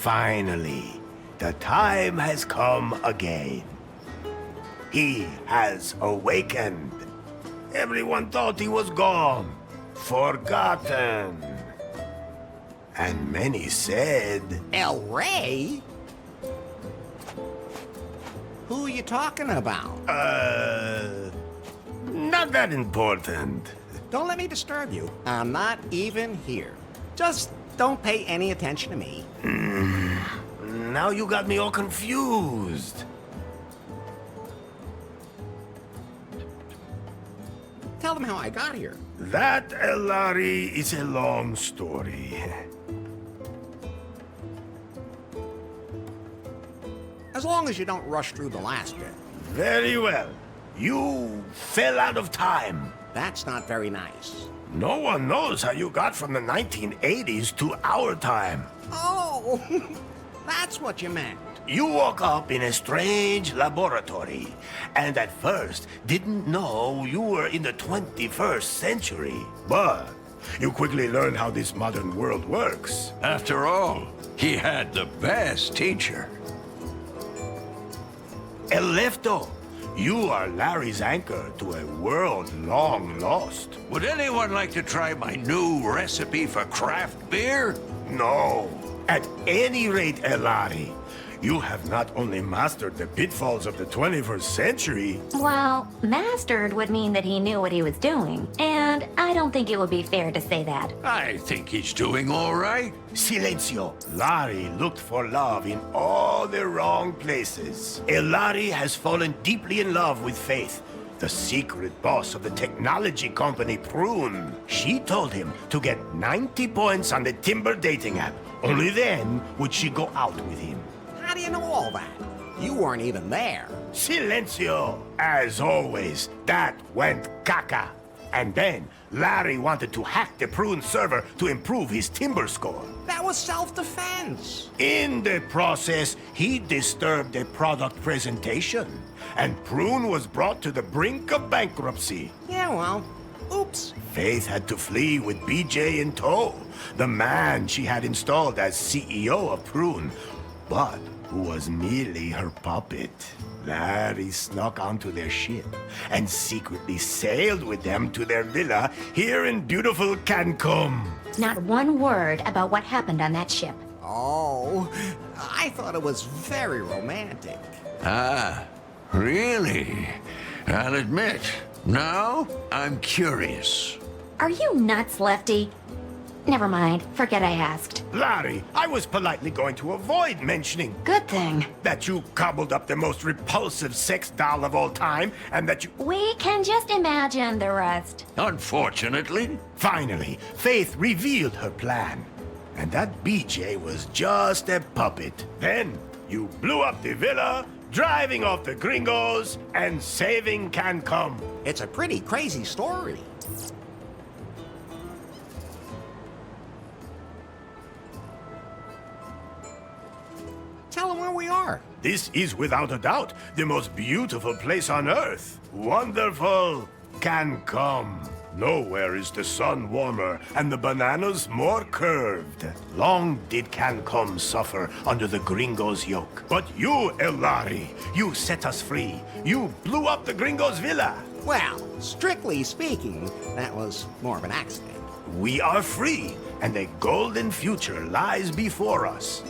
Finally, the time has come again. He has awakened. Everyone thought he was gone, forgotten. And many said, El Rey? Who are you talking about? not that important. Don't let me disturb you. I'm not even here. Just don't pay any attention to me. Now you got me all confused. Tell them how I got here. That, Elari, is a long story. As long as you don't rush through the last bit. Very well. You fell out of time. That's not very nice. No one knows how you got from the 1980s to our time. Oh, that's what you meant. You woke up in a strange laboratory, and at first didn't know you were in the 21st century. But you quickly learned how this modern world works. After all, he had the best teacher. Elefto, you are Larry's anchor to a world long lost. Would anyone like to try my new recipe for craft beer? No. At any rate, Elari, you have not only mastered the pitfalls of the 21st century. Well, mastered would mean that he knew what he was doing, and I don't think it would be fair to say that. I think he's doing all right. Silencio. Larry looked for love in all the wrong places. Elari has fallen deeply in love with Faith, the secret boss of the technology company Prune. She told him to get 90 points on the Timber dating app. Only then would she go out with him. How do you know all that? You weren't even there. Silencio! As always, that went caca. And then, Larry wanted to hack the Prune server to improve his Timber score. That was self-defense. In the process, he disturbed a product presentation, and Prune was brought to the brink of bankruptcy. Yeah, well, oops. Faith had to flee with BJ in tow, the man she had installed as CEO of Prune, but who was merely her puppet. Larry snuck onto their ship and secretly sailed with them to their villa here in beautiful Cancun. Not one word about what happened on that ship. Oh, I thought it was very romantic. Ah, really? I'll admit, now I'm curious. Are you nuts, Lefty? Never mind. Forget I asked. Larry, I was politely going to avoid mentioning Good thing. that you cobbled up the most repulsive sex doll of all time, and that you... We can just imagine the rest. Unfortunately, Finally, Faith revealed her plan. And that BJ was just a puppet. Then, you blew up the villa, driving off the gringos, and saving Cancun. It's a pretty crazy story. Tell them where we are. This is without a doubt the most beautiful place on Earth. Wonderful Cancun. Nowhere is the sun warmer and the bananas more curved. Long did Cancun suffer under the gringos' yoke. But you, Elari, you set us free. You blew up the gringos' villa. Well, strictly speaking, that was more of an accident. We are free, and a golden future lies before us.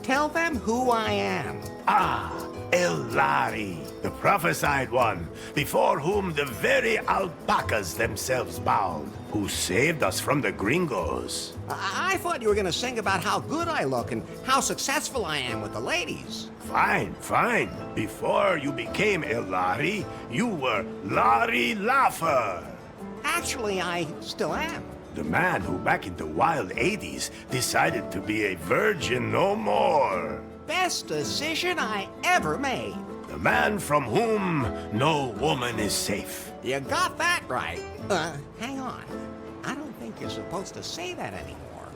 Tell them who I am. Ah, Elari, the prophesied one, before whom the very alpacas themselves bowed, who saved us from the gringos. I thought you were going to sing about how good I look and how successful I am with the ladies. Fine, fine. Before you became Elari, you were Larry Laffer. Actually, I still am. The man who back in the wild 80s decided to be a virgin no more. Best decision I ever made. The man from whom no woman is safe. You got that right. Hang on. I don't think you're supposed to say that anymore.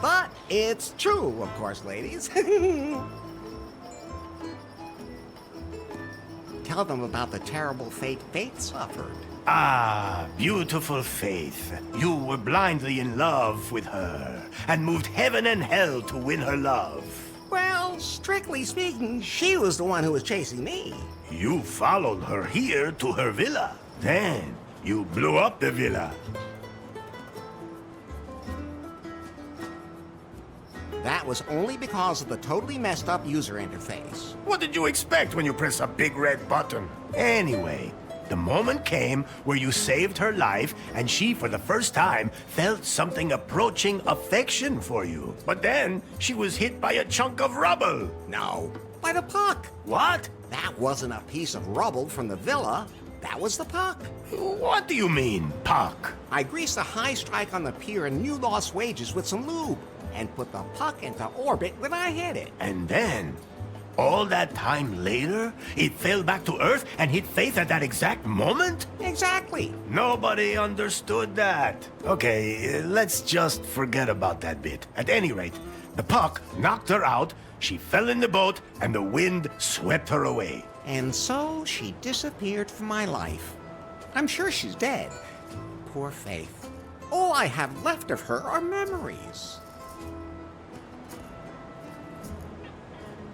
But it's true, of course, ladies. Tell them about the terrible fate Faith suffered. Ah, beautiful Faith. You were blindly in love with her and moved heaven and hell to win her love. Well, strictly speaking, she was the one who was chasing me. You followed her here to her villa. Then you blew up the villa. That was only because of the totally messed up user interface. What did you expect when you press a big red button? Anyway, the moment came where you saved her life, and she, for the first time, felt something approaching affection for you. But then, she was hit by a chunk of rubble. No, by the puck. What? That wasn't a piece of rubble from the villa. That was the puck. What do you mean, puck? I greased a high strike on the pier in New Lost Wages with some lube and put the puck into orbit when I hit it. And then, all that time later, it fell back to Earth and hit Faith at that exact moment? Exactly. Nobody understood that. Okay, let's just forget about that bit. At any rate, the puck knocked her out, she fell in the boat, and the wind swept her away. And so she disappeared from my life. I'm sure she's dead. Poor Faith. All I have left of her are memories.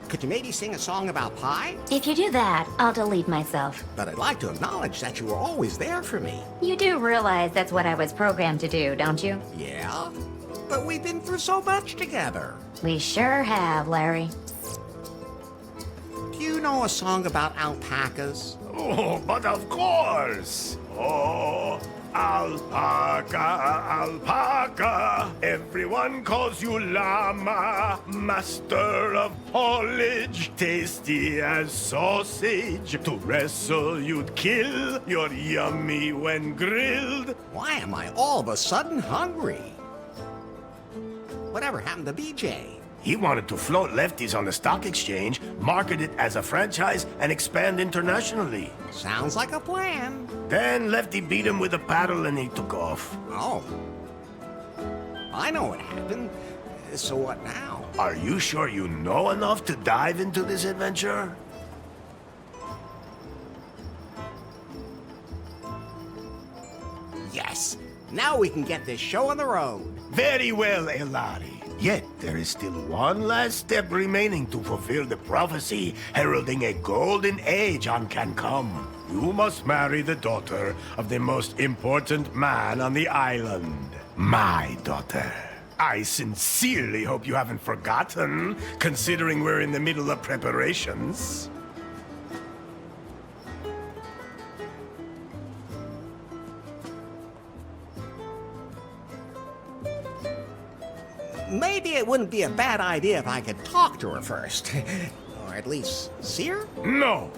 Could you maybe sing a song about pie? If you do that, I'll delete myself. But I'd like to acknowledge that you were always there for me. You do realize that's what I was programmed to do, don't you? Yeah? But we've been through so much together. We sure have, Larry. Do you know a song about alpacas? Oh, but of course! Oh, alpaca, alpaca. Everyone calls you llama, master of haulage, tasty as sausage. To wrestle, you'd kill. You're yummy when grilled. Why am I all of a sudden hungry? Whatever happened to BJ? He wanted to float lefties on the stock exchange, market it as a franchise, and expand internationally. Sounds like a plan. Then Lefty beat him with a paddle and he took off. Oh. I know what happened. So what now? Are you sure you know enough to dive into this adventure? Yes. Now we can get this show on the road. Very well, Elari. Yet there is still one last step remaining to fulfill the prophecy heralding a golden age on Cancom. You must marry the daughter of the most important man on the island. My daughter. I sincerely hope you haven't forgotten, considering we're in the middle of preparations. Maybe it wouldn't be a bad idea if I could talk to her first. Or at least see her? No!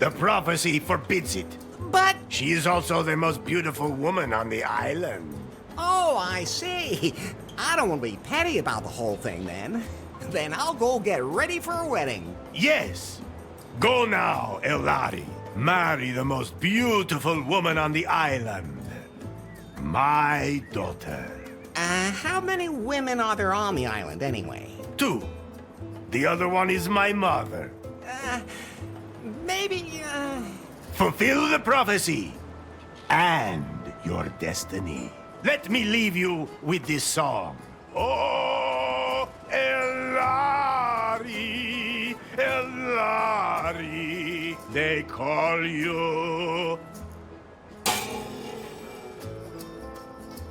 The prophecy forbids it. But... She is also the most beautiful woman on the island. Oh, I see. I don't want to be petty about the whole thing then. Then I'll go get ready for a wedding. Yes! Go now, Elari. Marry the most beautiful woman on the island. My daughter. How many women are there on the island anyway? 2. The other one is my mother. Maybe, Fulfill the prophecy and your destiny. Let me leave you with this song. Oh, Elari, Elari, they call you.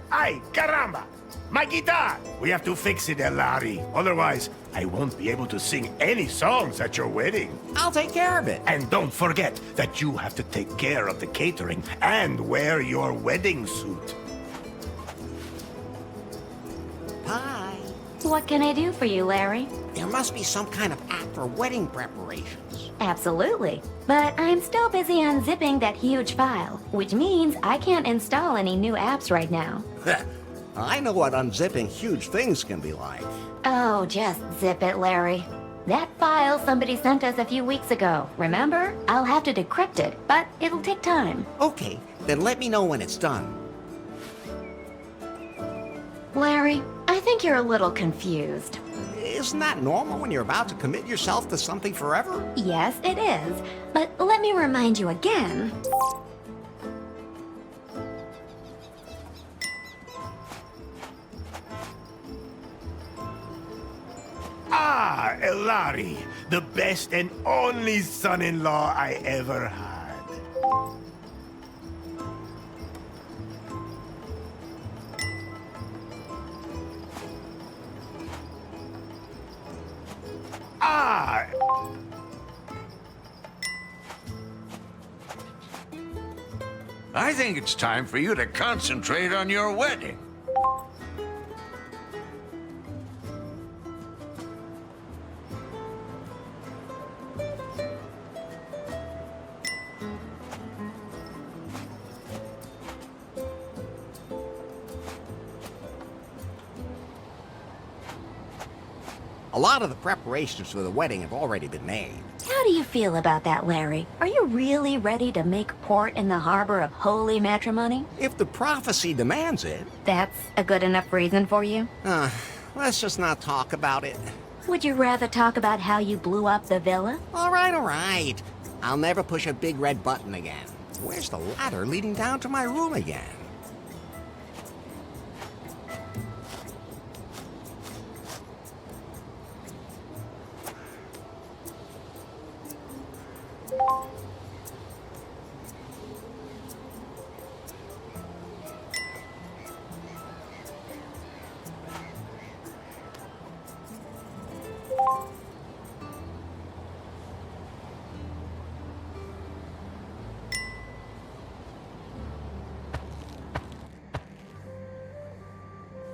Ay, caramba! My guitar! We have to fix it, Elari. Otherwise, I won't be able to sing any songs at your wedding. I'll take care of it. And don't forget that you have to take care of the catering and wear your wedding suit. Bye. What can I do for you, Larry? There must be some kind of app for wedding preparations. Absolutely. But I'm still busy unzipping that huge file, which means I can't install any new apps right now. I know what unzipping huge things can be like. Oh, just zip it, Larry. That file somebody sent us a few weeks ago, remember? I'll have to decrypt it, but it'll take time. Okay, then let me know when it's done. Larry, I think you're a little confused. Isn't that normal when you're about to commit yourself to something forever? Yes, it is. But let me remind you again. Elari, the best and only son-in-law I ever had. Ah! I think it's time for you to concentrate on your wedding. A lot of the preparations for the wedding have already been made. How do you feel about that, Larry? Are you really ready to make port in the harbor of holy matrimony? If the prophecy demands it. That's a good enough reason for you? Let's just not talk about it. Would you rather talk about how you blew up the villa? All right. I'll never push a big red button again. Where's the ladder leading down to my room again?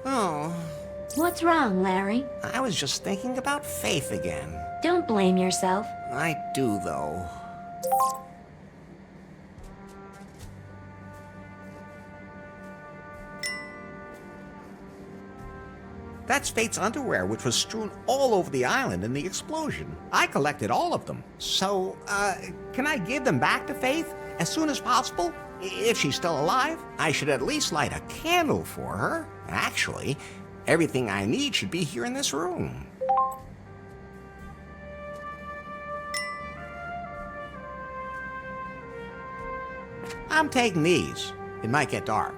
Oh, What's wrong, Larry? I was just thinking about Faith again. Don't blame yourself. I do, though. That's Faith's underwear, which was strewn all over the island in the explosion. I collected all of them. So, can I give them back to Faith as soon as possible? If she's still alive, I should at least light a candle for her. Actually, everything I need should be here in this room. I'm taking these. It might get dark.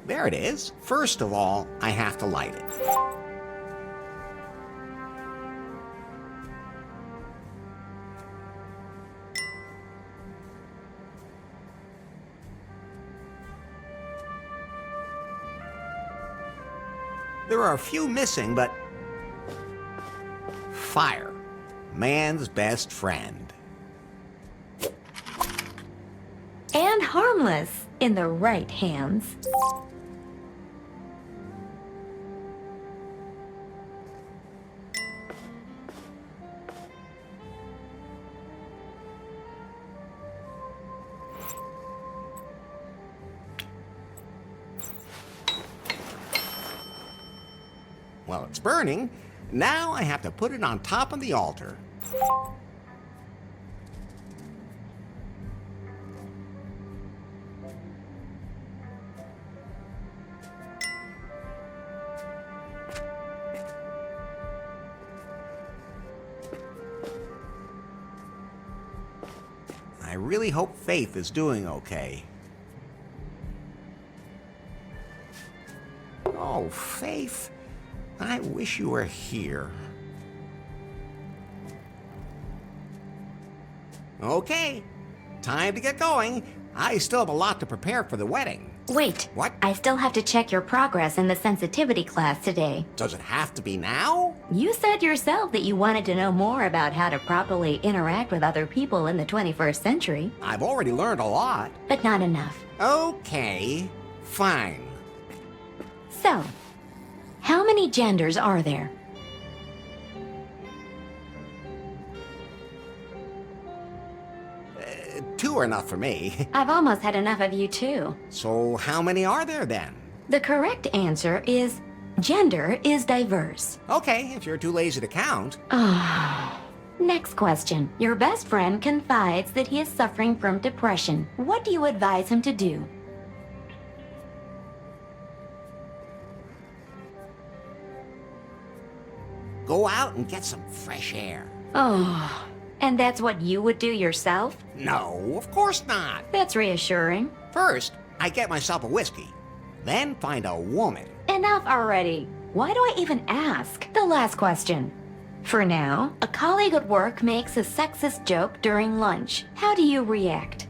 There it is. First of all, I have to light it. There are a few missing, but fire, man's best friend. And harmless in the right hands. Well, it's burning. Now I have to put it on top of the altar. I really hope Faith is doing okay. Oh, Faith, I wish you were here. Okay, time to get going. I still have a lot to prepare for the wedding. Wait. What? I still have to check your progress in the sensitivity class today. Does it have to be now? You said yourself that you wanted to know more about how to properly interact with other people in the 21st century, I've already learned a lot. but not enough. Okay, fine. So, how many genders are there? Two are enough for me. I've almost had enough of you too. So how many are there then? The correct answer is gender is diverse. Okay, if you're too lazy to count. Next question. Your best friend confides that he is suffering from depression. What do you advise him to do? Go out and get some fresh air. Oh, and that's what you would do yourself? No, of course not. That's reassuring. First, I get myself a whiskey. Then find a woman. Enough already. Why do I even ask? The last question. For now, a colleague at work makes a sexist joke during lunch. How do you react?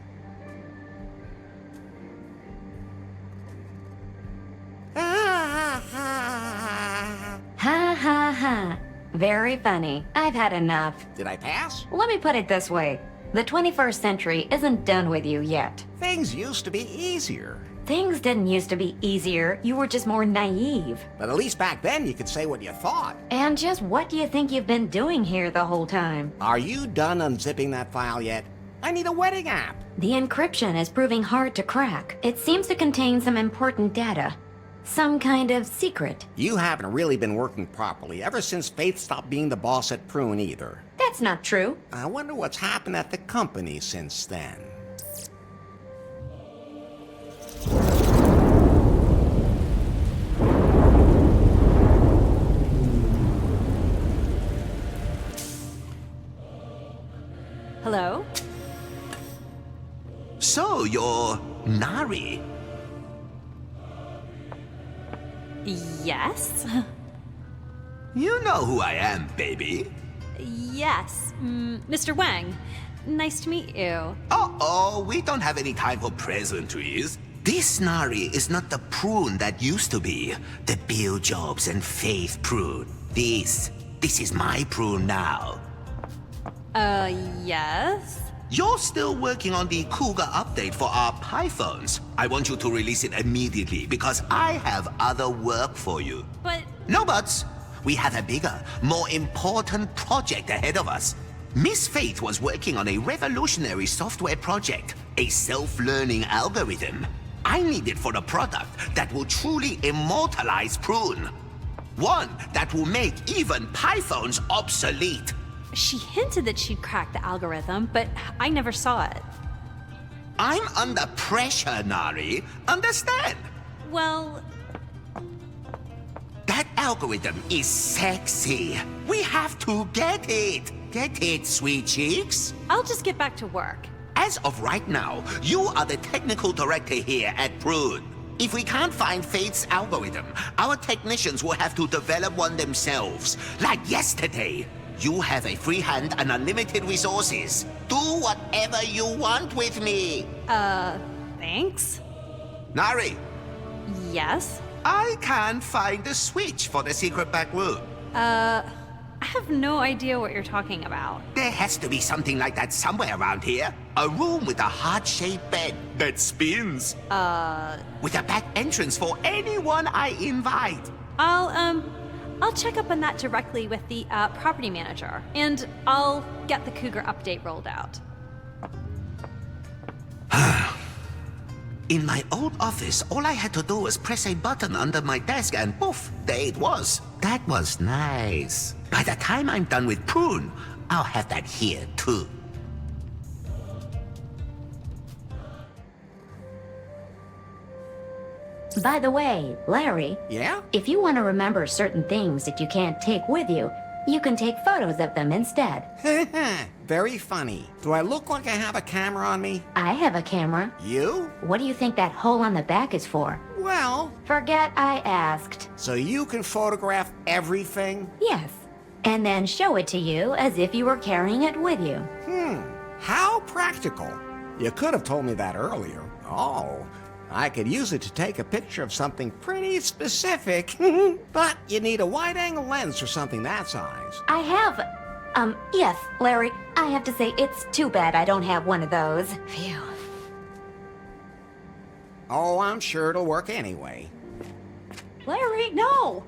Ha ha ha. Very funny. I've had enough. Did I pass? Let me put it this way. The 21st century isn't done with you yet. Things used to be easier. Things didn't used to be easier. You were just more naive. But at least back then you could say what you thought. And just what do you think you've been doing here the whole time? Are you done unzipping that file yet? I need a wedding app. The encryption is proving hard to crack. It seems to contain some important data. Some kind of secret. You haven't really been working properly ever since Faith stopped being the boss at Prune either. That's not true. I wonder what's happened at the company since then. Hello? So, you're Nari. Yes? You know who I am, baby. Yes. Mr. Wang. Nice to meet you. Uh-oh, we don't have any time for pleasantries. This Nari is not the Prune that used to be. The Bill Jobs and Faith Prune. This is my Prune now. Yes? You're still working on the Cougar update for our Pythons. I want you to release it immediately because I have other work for you. But No buts. We have a bigger, more important project ahead of us. Miss Faith was working on a revolutionary software project, a self-learning algorithm. I need it for a product that will truly immortalize Prune. One that will make even Pythons obsolete. she hinted that she'd cracked the algorithm, but I never saw it. I'm under pressure, Nari. Understand? Well, That algorithm is sexy. We have to get it. Get it, sweet cheeks? I'll just get back to work. As of right now, you are the technical director here at Prune. If we can't find Faith's algorithm, our technicians will have to develop one themselves. Like yesterday. You have a free hand and unlimited resources. Do whatever you want with me. Thanks? Nari, Yes? I can't find the switch for the secret back room. I have no idea what you're talking about. There has to be something like that somewhere around here. A room with a heart-shaped bed that spins. With a back entrance for anyone I invite. I'll check up on that directly with the property manager, and I'll get the Cougar update rolled out. In my old office, all I had to do was press a button under my desk and poof, there it was. That was nice. By the time I'm done with Prune, I'll have that here too. By the way, Larry, Yeah? if you want to remember certain things that you can't take with you, you can take photos of them instead. very funny. Do I look like I have a camera on me? I have a camera. You? What do you think that hole on the back is for? Well, Forget I asked. so you can photograph everything? Yes. And then show it to you as if you were carrying it with you. How practical. You could have told me that earlier. Oh, I could use it to take a picture of something pretty specific. But you need a wide-angle lens for something that size. I have, yes, Larry, I have to say it's too bad I don't have one of those. Phew. Oh, I'm sure it'll work anyway. Larry, no!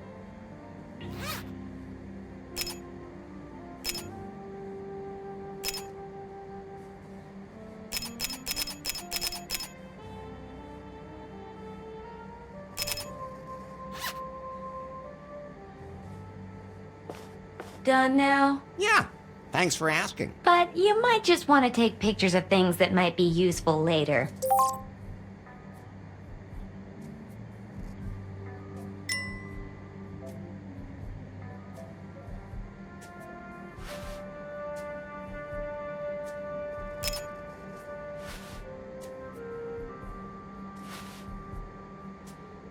Done now? Yeah, thanks for asking. But you might just want to take pictures of things that might be useful later.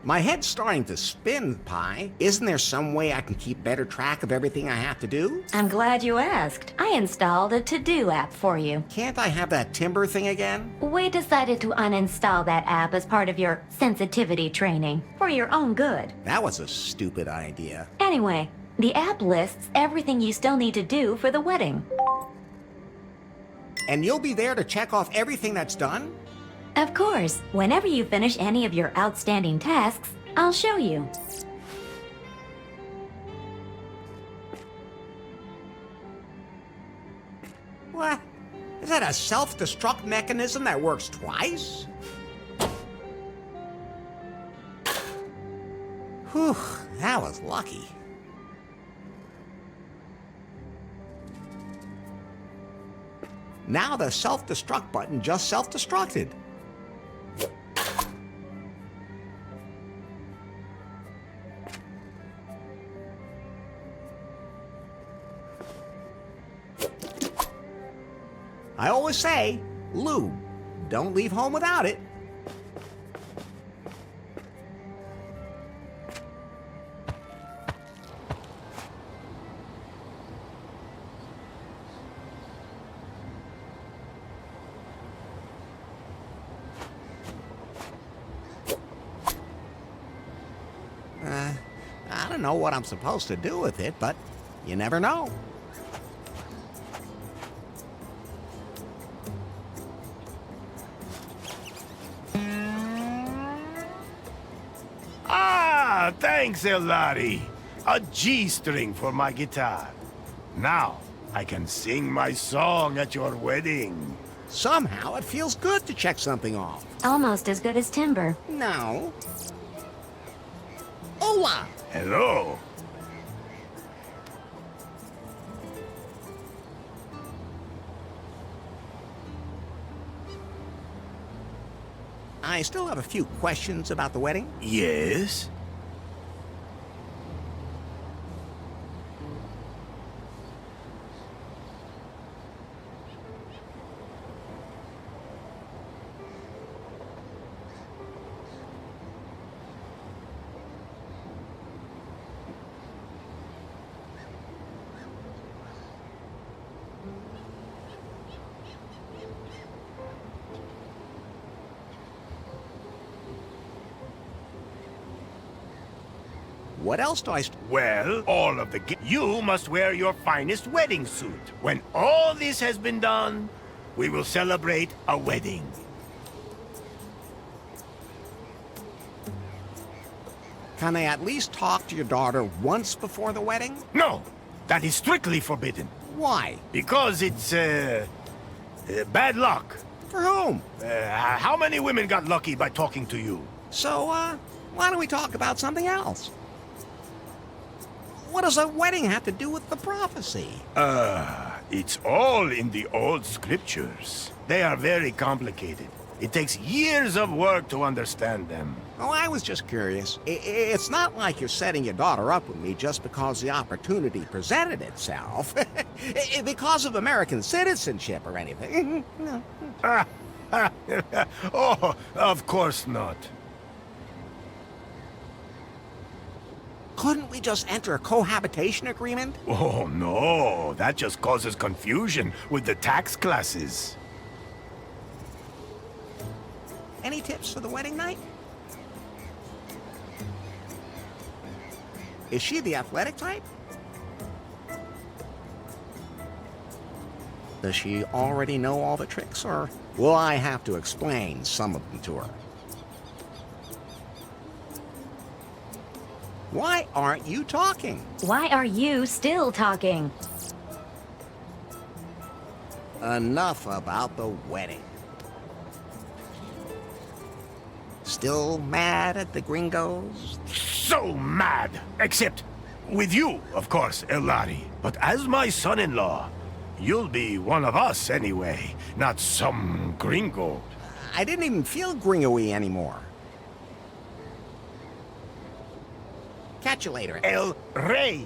My head's starting to spin, Pi. Isn't there some way I can keep better track of everything I have to do? I'm glad you asked. I installed a to-do app for you. Can't I have that timber thing again? We decided to uninstall that app as part of your sensitivity training, for your own good. That was a stupid idea. Anyway, the app lists everything you still need to do for the wedding. And you'll be there to check off everything that's done? Of course, whenever you finish any of your outstanding tasks, I'll show you. What? Is that a self-destruct mechanism that works twice? Whew, that was lucky. Now the self-destruct button just self-destructed. I always say, lube. Don't leave home without it. I don't know what I'm supposed to do with it, but you never know. Ah, thanks, Elari. A G-string for my guitar. Now, I can sing my song at your wedding. Somehow it feels good to check something off. Almost as good as timber. No. Hola! Hello. I still have a few questions about the wedding. Yes? What else do I... Well, all of the... You must wear your finest wedding suit. When all this has been done, we will celebrate a wedding. Can I at least talk to your daughter once before the wedding? No, that is strictly forbidden. Why? Because it's, bad luck. For whom? How many women got lucky by talking to you? So, why don't we talk about something else? What does a wedding have to do with the prophecy? It's all in the old scriptures. They are very complicated. It takes years of work to understand them. Oh, I was just curious. It's not like you're setting your daughter up with me just because the opportunity presented itself. Because of American citizenship or anything. No. Oh, of course not. Couldn't we just enter a cohabitation agreement? Oh, no. That just causes confusion with the tax classes. Any tips for the wedding night? Is she the athletic type? Does she already know all the tricks, or will I have to explain some of them to her? Why aren't you talking? Why are you still talking? Enough about the wedding. Still mad at the gringos? So mad! Except with you, of course, Elari. But as my son-in-law, you'll be one of us anyway, not some gringo. I didn't even feel gringo-y anymore. Catch you later. El Rey!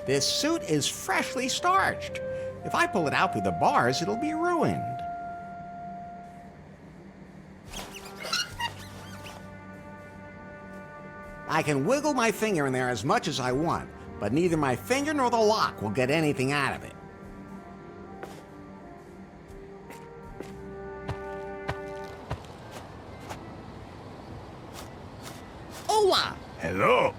This suit is freshly starched. If I pull it out through the bars, it'll be ruined. I can wiggle my finger in there as much as I want, but neither my finger nor the lock will get anything out of it. Hola! Hello!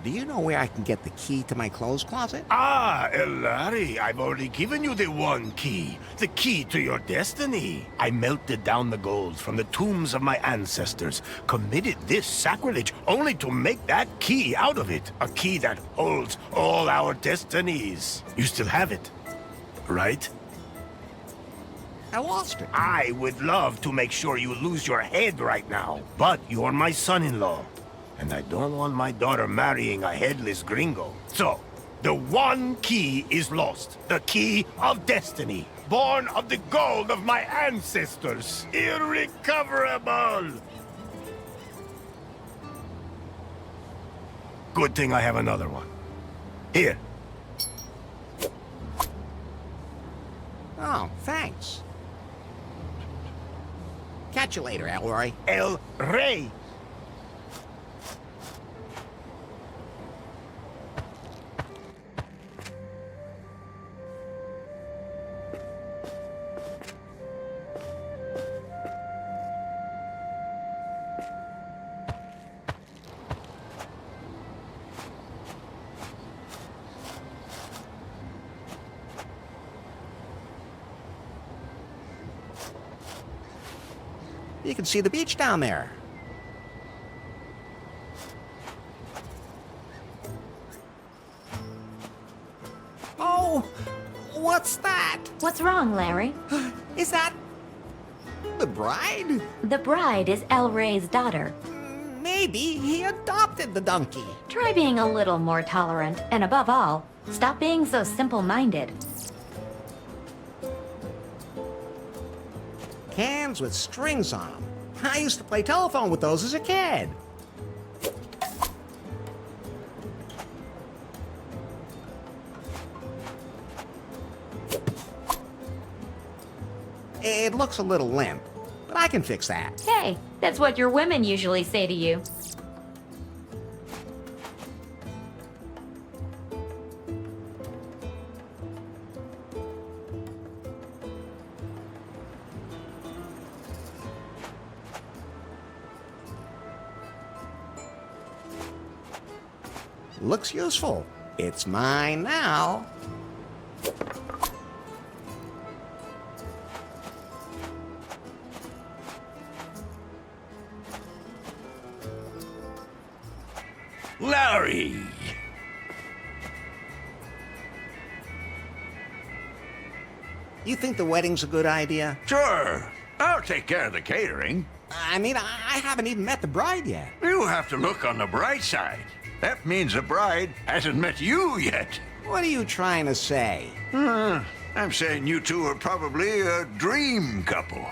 Do you know where I can get the key to my clothes closet? Ah, Elari, I've already given you the one key. The key to your destiny. I melted down the gold from the tombs of my ancestors, committed this sacrilege only to make that key out of it. A key that holds all our destinies. You still have it, right? I lost it. I would love to make sure you lose your head right now, but you're my son-in-law. And I don't want my daughter marrying a headless gringo. So, the one key is lost. The key of destiny. Born of the gold of my ancestors. Irrecoverable! Good thing I have another one. Here. Oh, thanks. Catch you later, Elroy. El Rey. You can see the beach down there. Oh, what's that? What's wrong, Larry? Is that the bride? The bride is El Rey's daughter. Maybe he adopted the donkey. Try being a little more tolerant, and above all, stop being so simple-minded. Cans with strings on them. I used to play telephone with those as a kid. It looks a little limp, but I can fix that. Hey, that's what your women usually say to you. Looks useful. It's mine now. Larry! You think the wedding's a good idea? Sure, I'll take care of the catering. I mean, I haven't even met the bride yet. You have to look on the bright side. That means the bride hasn't met you yet. What are you trying to say? I'm saying you two are probably a dream couple.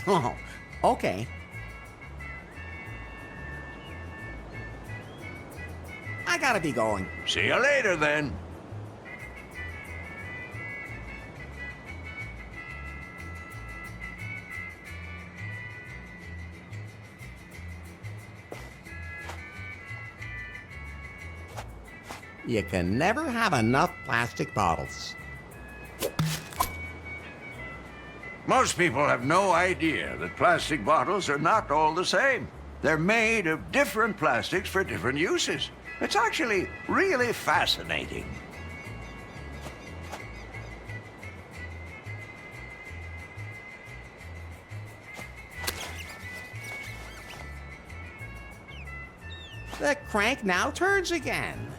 Oh, okay. I gotta be going. See you later, then. You can never have enough plastic bottles. Most people have no idea that plastic bottles are not all the same. They're made of different plastics for different uses. It's actually really fascinating. The crank now turns again.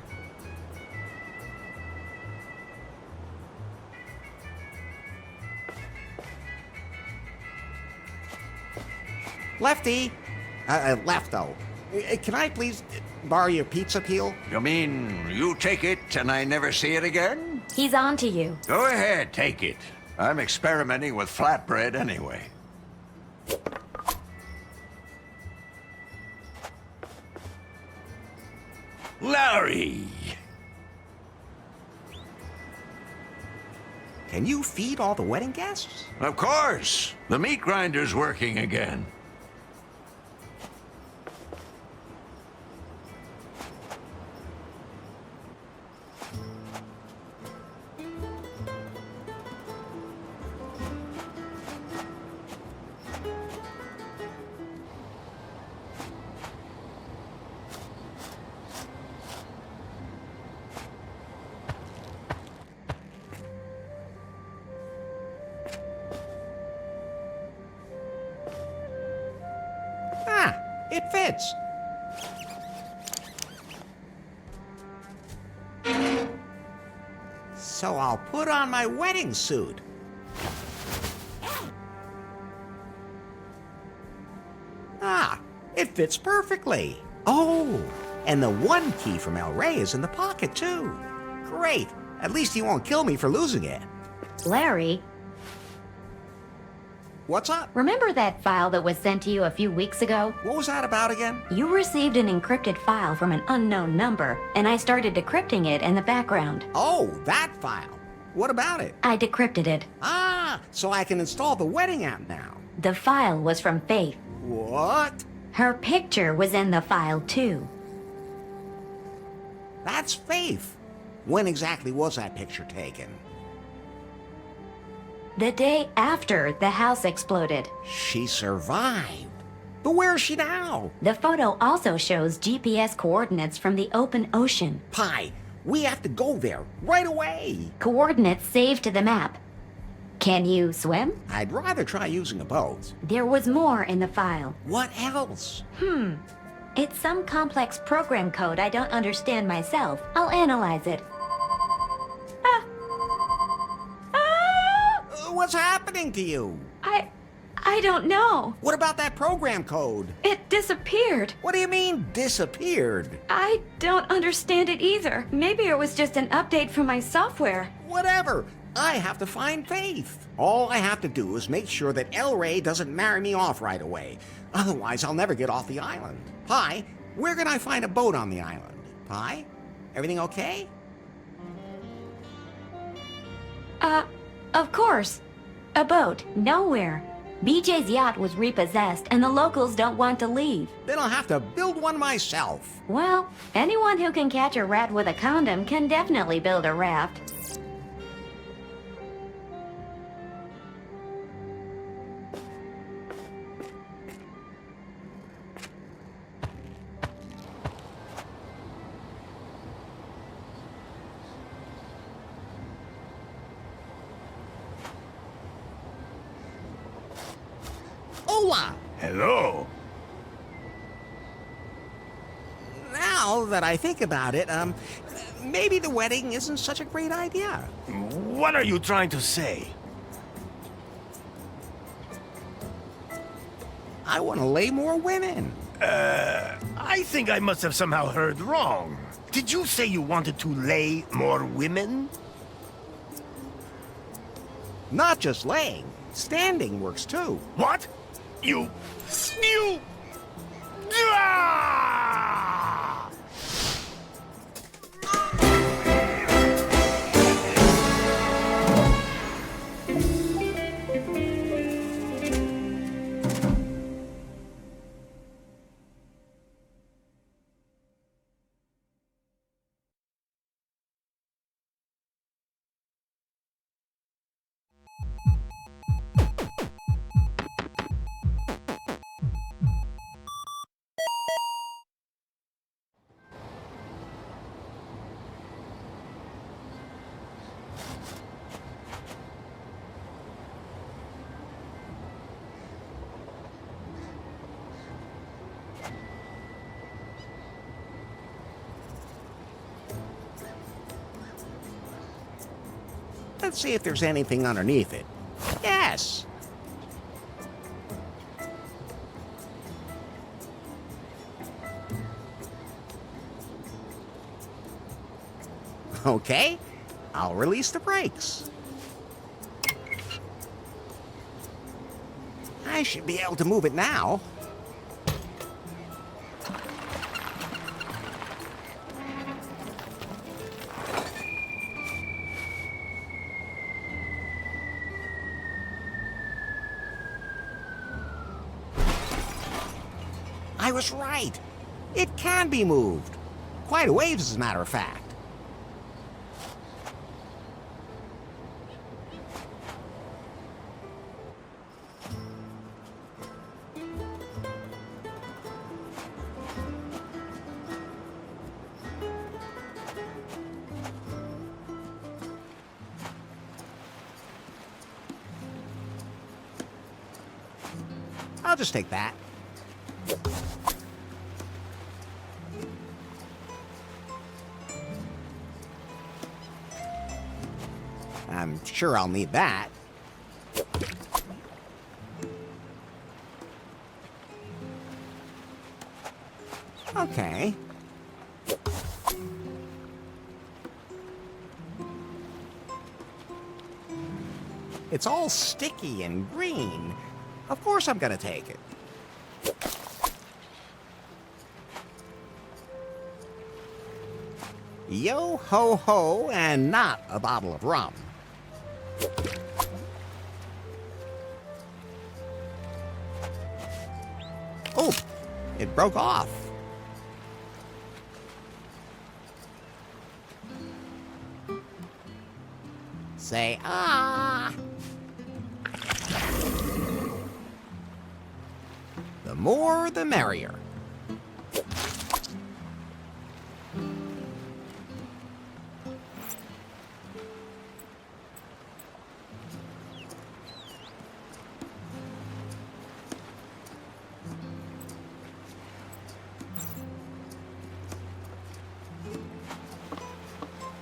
Lefty! Lefto. Can I please borrow your pizza peel? You mean you take it and I never see it again? He's on to you. Go ahead, take it. I'm experimenting with flatbread anyway. Larry! Can you feed all the wedding guests? Of course! The meat grinder's working again. Ah, it fits. So I'll put on my wedding suit. Ah, it fits perfectly. Oh, and the one key from El Rey is in the pocket, too. Great. At least he won't kill me for losing it. Larry, What's up? remember that file that was sent to you a few weeks ago? What was that about again? You received an encrypted file from an unknown number, and I started decrypting it in the background. Oh, that file. What about it? I decrypted it. Ah, so I can install the wedding app now. The file was from Faith. What? Her picture was in the file, too. That's Faith. When exactly was that picture taken? The day after the house exploded. She survived. But where is she now? The photo also shows GPS coordinates from the open ocean. Pi, we have to go there right away. Coordinates saved to the map. Can you swim? I'd rather try using a boat. There was more in the file. What else? It's some complex program code I don't understand myself. I'll analyze it. What's happening to you? I don't know. What about that program code? It disappeared. What do you mean, disappeared? I don't understand it either. Maybe it was just an update from my software. Whatever. I have to find Faith. All I have to do is make sure that El Rey doesn't marry me off right away. Otherwise, I'll never get off the island. Pi, where can I find a boat on the island? Pi, everything okay? Of course. A boat. Nowhere. BJ's yacht was repossessed and the locals don't want to leave. Then I'll have to build one myself. Well, anyone who can catch a rat with a condom can definitely build a raft. Hola! Hello. Now that I think about it, maybe the wedding isn't such a great idea. What are you trying to say? I want to lay more women. I think I must have somehow heard wrong. Did you say you wanted to lay more women? Not just laying. Standing works too. What? You... Ah! Let's see if there's anything underneath it. Yes. Okay, I'll release the brakes. I should be able to move it now. I was right. It can be moved. Quite a ways, as a matter of fact. I'll just take that. I'm sure I'll need that. Okay. It's all sticky and green. Of course I'm gonna take it. Yo ho ho, and not a bottle of rum. Oh, it broke off. Say ah. The more, the merrier.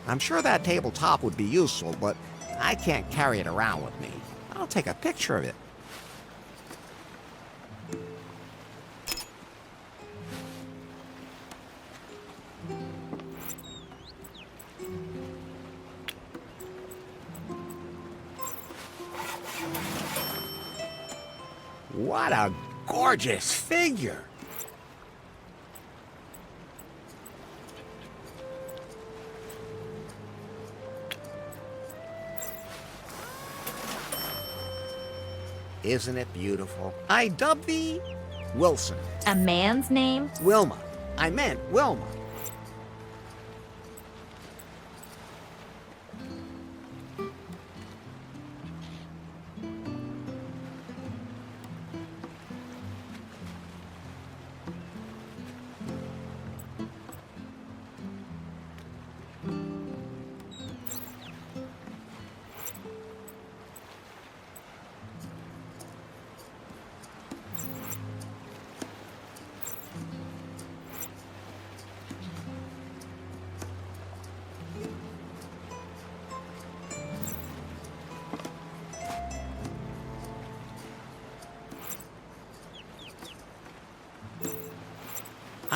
I'm sure that tabletop would be useful, but I can't carry it around with me. I'll take a picture of it. What a gorgeous figure! Isn't it beautiful? I dub thee Wilson. A man's name? Wilma. I meant Wilma.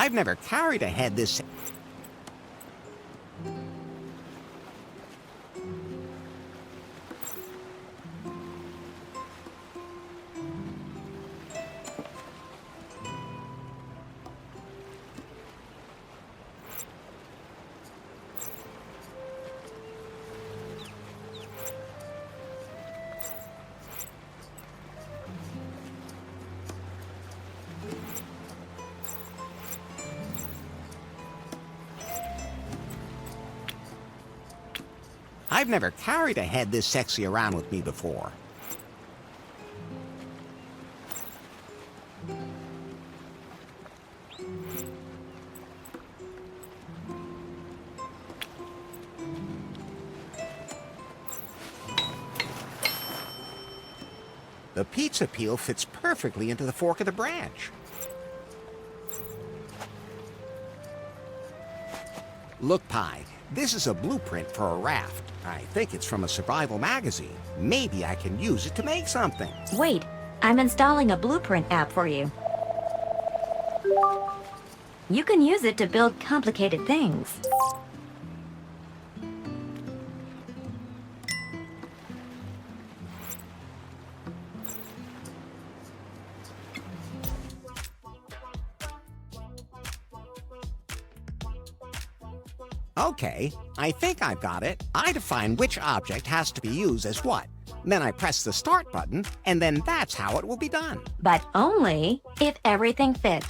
I've never carried a head this... I've never carried a head this sexy around with me before. The pizza peel fits perfectly into the fork of the branch. Look, Pi, this is a blueprint for a raft. I think it's from a survival magazine. Maybe I can use it to make something. Wait, I'm installing a blueprint app for you. You can use it to build complicated things. Okay, I think I've got it. I define which object has to be used as what. Then I press the start button, and then that's how it will be done. But only if everything fits.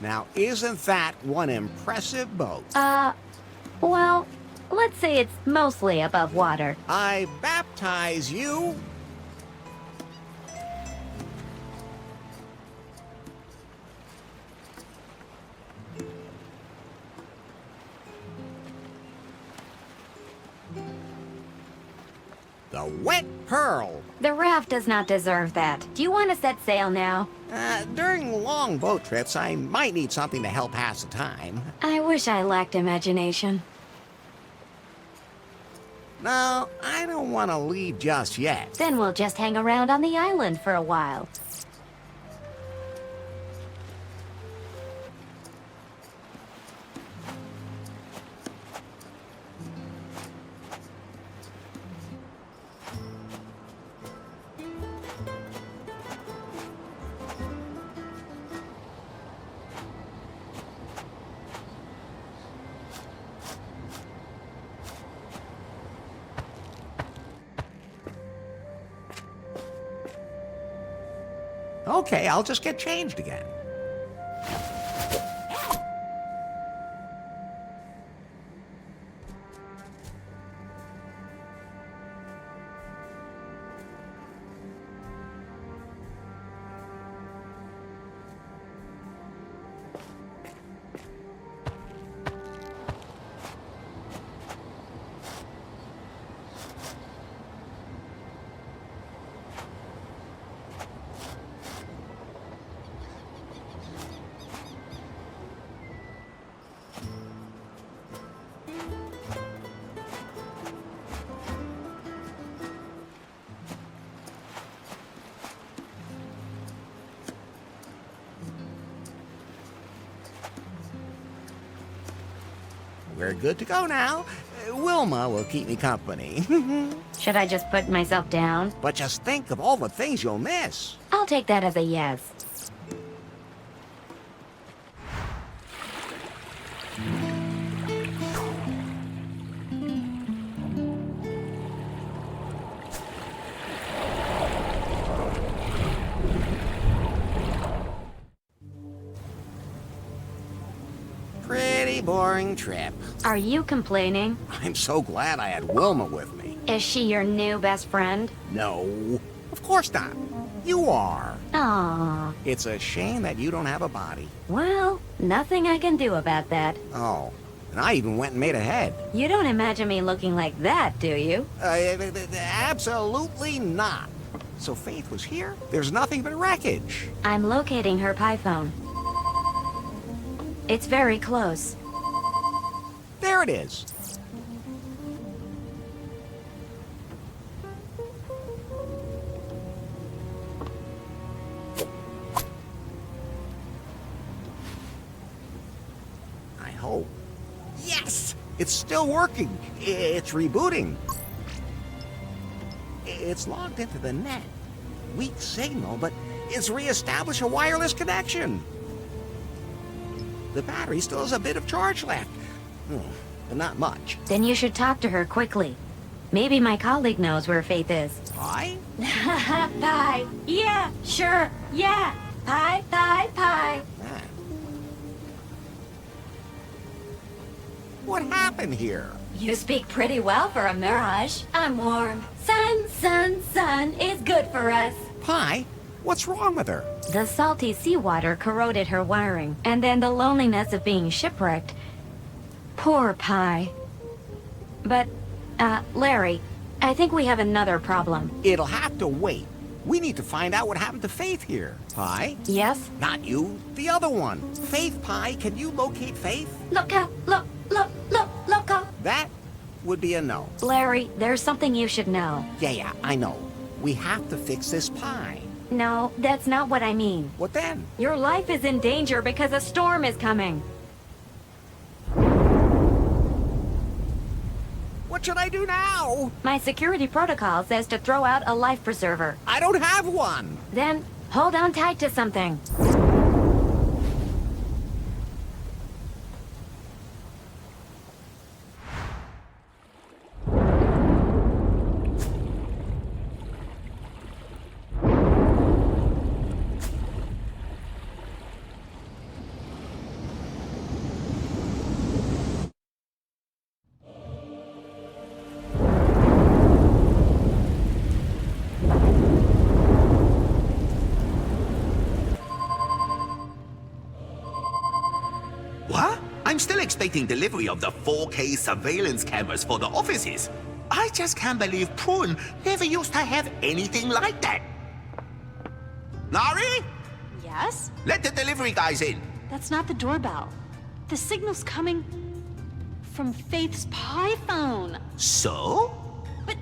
Now, isn't that one impressive boat? Well, let's say it's mostly above water. I baptize you. The Wet Pearl. The raft does not deserve that. Do you want to set sail now? During long boat trips, I might need something to help pass the time. I wish I lacked imagination. No, I don't want to leave just yet. Then we'll just hang around on the island for a while. Okay, I'll just get changed again. We're good to go now. Wilma will keep me company. Should I just put myself down? But just think of all the things you'll miss. I'll take that as a yes. boring trip. Are you complaining? I'm so glad I had Wilma with me. Is she your new best friend? No, of course not. You are. Aww. It's a shame that you don't have a body. Well, nothing I can do about that. Oh, and I even went and made a head. You don't imagine me looking like that, do you? Absolutely not. So Faith was here? There's nothing but wreckage. I'm locating her pie phone. It's very close. There it is. I hope. Yes! It's still working. It's rebooting. It's logged into the net. Weak signal, but it's reestablished a wireless connection. The battery still has a bit of charge left. But not much. Then you should talk to her quickly. Maybe my colleague knows where Faith is. Pie? Pie. Yeah, sure. Yeah. Pie, pie, pie. Ah. What happened here? You speak pretty well for a mirage. I'm warm. Sun, sun, sun is good for us. Pie? What's wrong with her? The salty seawater corroded her wiring, and then the loneliness of being shipwrecked. Poor Pie. But, Larry, I think we have another problem. It'll have to wait. We need to find out what happened to Faith here. Pie? Yes? Not you. The other one. Faith, Pie, can you locate Faith? Look out! Look out! That would be a no. Larry, there's something you should know. Yeah, I know. We have to fix this Pie. No, that's not what I mean. What then? Your life is in danger because a storm is coming. What should I do now? My security protocol says to throw out a life preserver. I don't have one. Then, hold on tight to something. What? I'm still expecting delivery of the 4K surveillance cameras for the offices. I just can't believe Prune never used to have anything like that. Nari? Yes? Let the delivery guys in. That's not the doorbell. The signal's coming from Faith's pie phone. So? But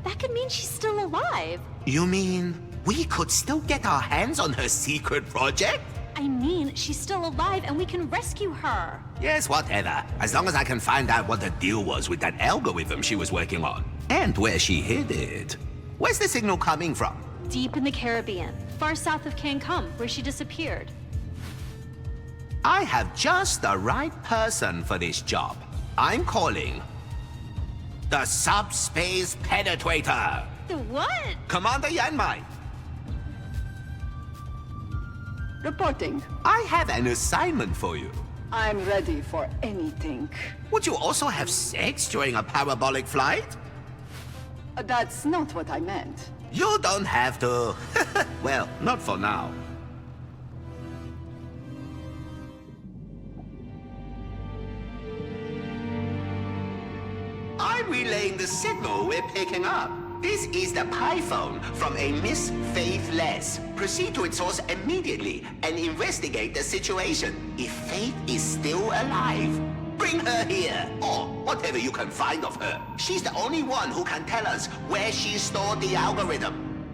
that could mean she's still alive. You mean we could still get our hands on her secret project? I mean, she's still alive and we can rescue her. Yes, whatever. As long as I can find out what the deal was with that algorithm she was working on. And where she hid it. Where's the signal coming from? Deep in the Caribbean, far south of Cancun, where she disappeared. I have just the right person for this job. I'm calling the Subspace Penetrator. The what? Commander Yanmai. Reporting. I have an assignment for you. I'm ready for anything. Would you also have sex during a parabolic flight? That's not what I meant. You don't have to. Well, not for now. I'm relaying the signal we're picking up. This is the pie phone from a Miss Faithless. Proceed to its source immediately and investigate the situation. If Faith is still alive, bring her here, or whatever you can find of her. She's the only one who can tell us where she stored the algorithm.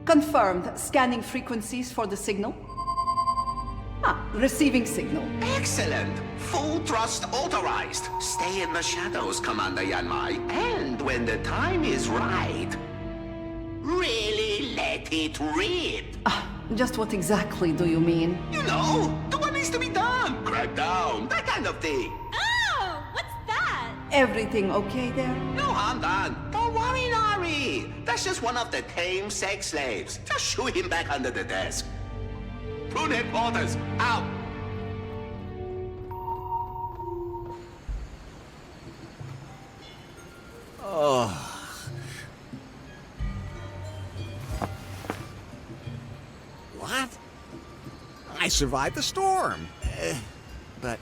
Confirmed. Scanning frequencies for the signal. Receiving signal. Excellent! Full thrust authorized. Stay in the shadows, Commander Yanmai. And when the time is right, really let it rip. Just what exactly do you mean? You know, do what needs to be done. Crack down, that kind of thing. Oh, what's that? Everything okay there? No harm done. Don't worry, Nari. That's just one of the tame sex slaves. Just shoot him back under the desk. Prune headquarters, out. What? I survived the storm. But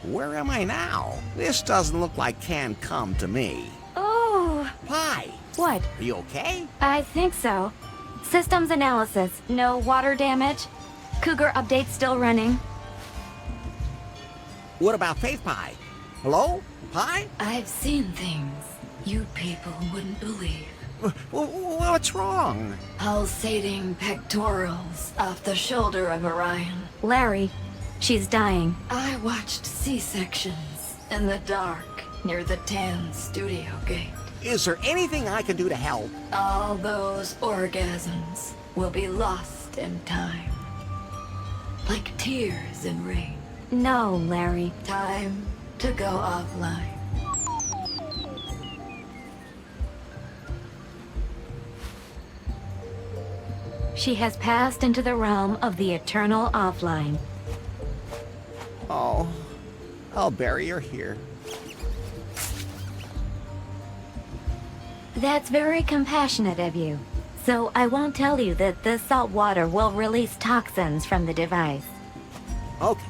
where am I now? This doesn't look like Can Come to me. Oh, Pi, what? are you okay? I think so. Systems analysis. No water damage. Cougar update still running. What about Faith Pi? Hello? Pi? I've seen things you people wouldn't believe. What's wrong? Pulsating pectorals off the shoulder of Orion. Larry, she's dying. I watched C-sections in the dark near the Tan studio gate. Is there anything I can do to help? All those orgasms will be lost in time. Like tears in rain. No, Larry. Time to go offline. She has passed into the realm of the eternal offline. Oh, I'll bury her here. That's very compassionate of you. So I won't tell you that the salt water will release toxins from the device. Okay.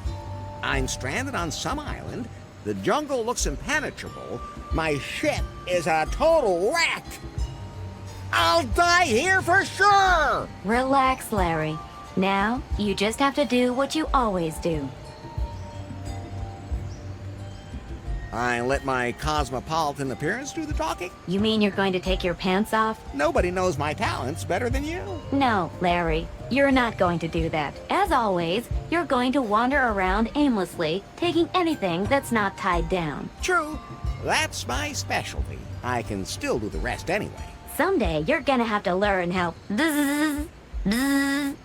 I'm stranded on some island. The jungle looks impenetrable. My ship is a total wreck. I'll die here for sure! Relax, Larry. Now, you just have to do what you always do. I let my cosmopolitan appearance do the talking. You mean you're going to take your pants off? Nobody knows my talents better than you. No, Larry. You're not going to do that. As always, you're going to wander around aimlessly, taking anything that's not tied down. True. That's my specialty. I can still do the rest anyway. Someday, you're gonna have to learn how...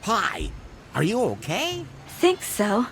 Pi, are you okay? Think so.